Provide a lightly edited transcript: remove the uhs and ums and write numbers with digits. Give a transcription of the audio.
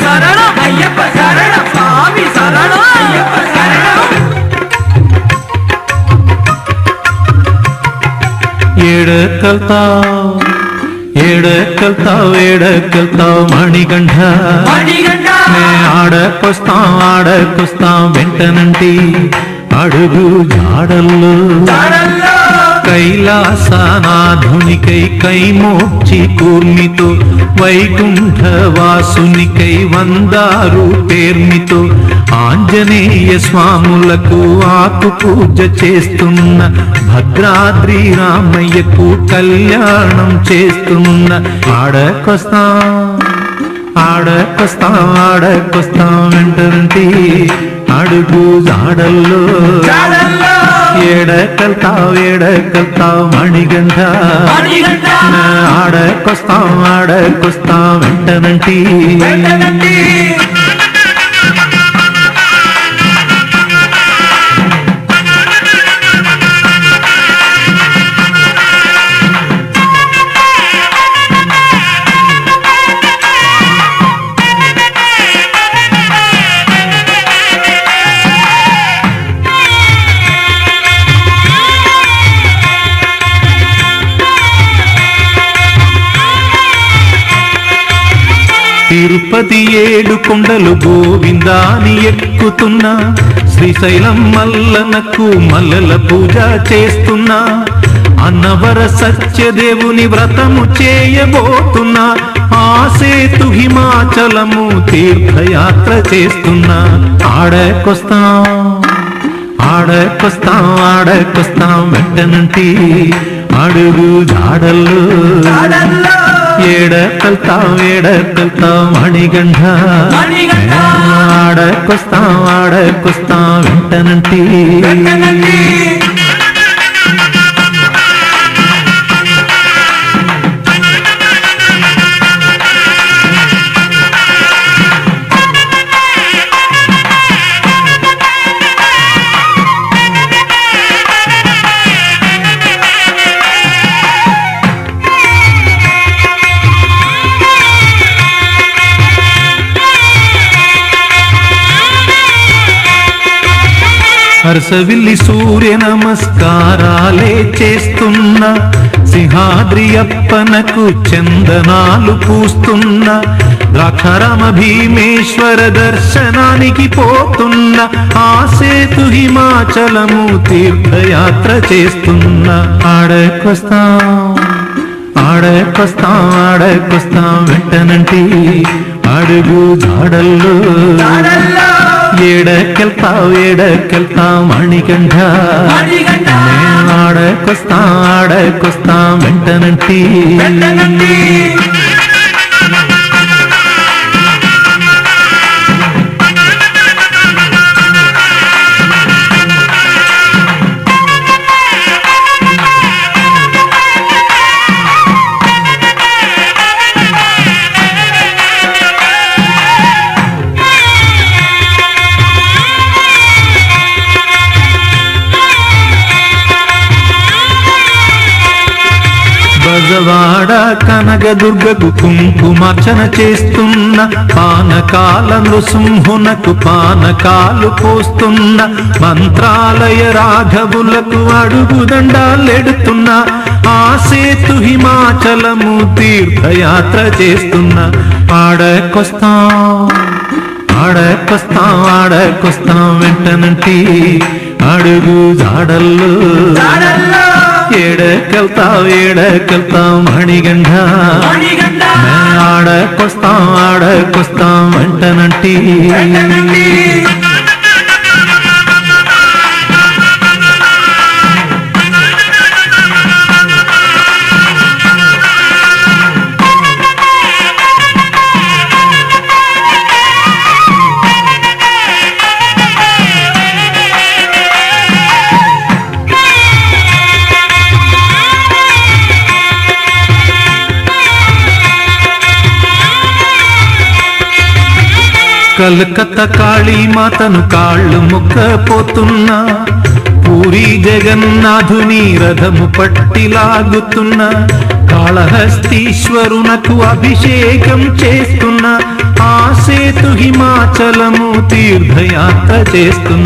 శరణం అయ్యప్ప శరణం స్వామి శరణం అయ్యప్ప శరణం ఏడకెళ్తావు మణికంఠ నే ఆడకొస్తాం వెంటనంటి అడుగు జాడల్లో కైలాసనాథునికై కైమోక్షి కూర్మితో వైకుంఠవాసునికై వందారు పేర్మితో ఆంజనేయ స్వాములకు ఆకు పూజ చేస్తున్న భద్రాద్రి రామయ్యకు కళ్యాణం చేస్తున్న ఆడకొస్తాం వెంటంటి అడుగు జాడల్లో ఏడకెళ్తావు మణికంఠ ఆడకొస్తాం వెంటనంటి తిరుపతి 7 కొండలు గోవిందాని ఎక్కుతున్నా శ్రీశైలం మల్లనకు మల్లల పూజ చేస్తున్నా అన్నవర సత్యదేవుని వ్రతము చేయబోతున్నా ఆసేతు హిమాచలము తీర్థయాత్ర చేస్తున్నా ఆడకొస్తాం వెంటనంటి అడుగు జాడల్లో ఏడకెళ్తావు మణికంఠ ఆడకొస్తాం వెంటనంటి హర్షవిల్లి సూర్య నమస్కారాలే చేస్తున్న సింహాద్రి అప్పనకు చందనాలు పూస్తున్న ద్రాక్షారామ భీమేశ్వర దర్శనానికి పోతున్న ఆసేతు హిమాచలము తీర్థయాత్ర చేస్తున్న ఆడకొస్తాం వెంటనంటి అడుగు జాడల్లో ఏడకెళ్తావు మణికంఠ ఆడకొస్తాం వెంటనంటి బజవాడ కనకదుర్గకు కుంకుమార్చన చేస్తున్న పానకాల నృసింహునకు పానకాలు పోస్తున్న మంత్రాలయ రాఘవులకు అడుగుదండాలెడుతున్న ఆసేతు హిమాచలము తీర్థయాత్ర చేస్తున్న ఆడకొస్తాం వెంటనంటి అడుగు జాడల్లో ఏడకెళ్తావు మణికంఠ ఆడకొస్తాం వెంటనంటి కలకత్తా కాళీమాతను కాళ్ళు మొక్కపోతున్నా పూరి జగన్నాథుని రథము పట్టిలాగుతున్న కాళహస్తీశ్వరునకు అభిషేకం చేస్తున్న ఆసేతు చేస్తూ హిమాచలము తీర్థయాత్ర చేస్తున్నా.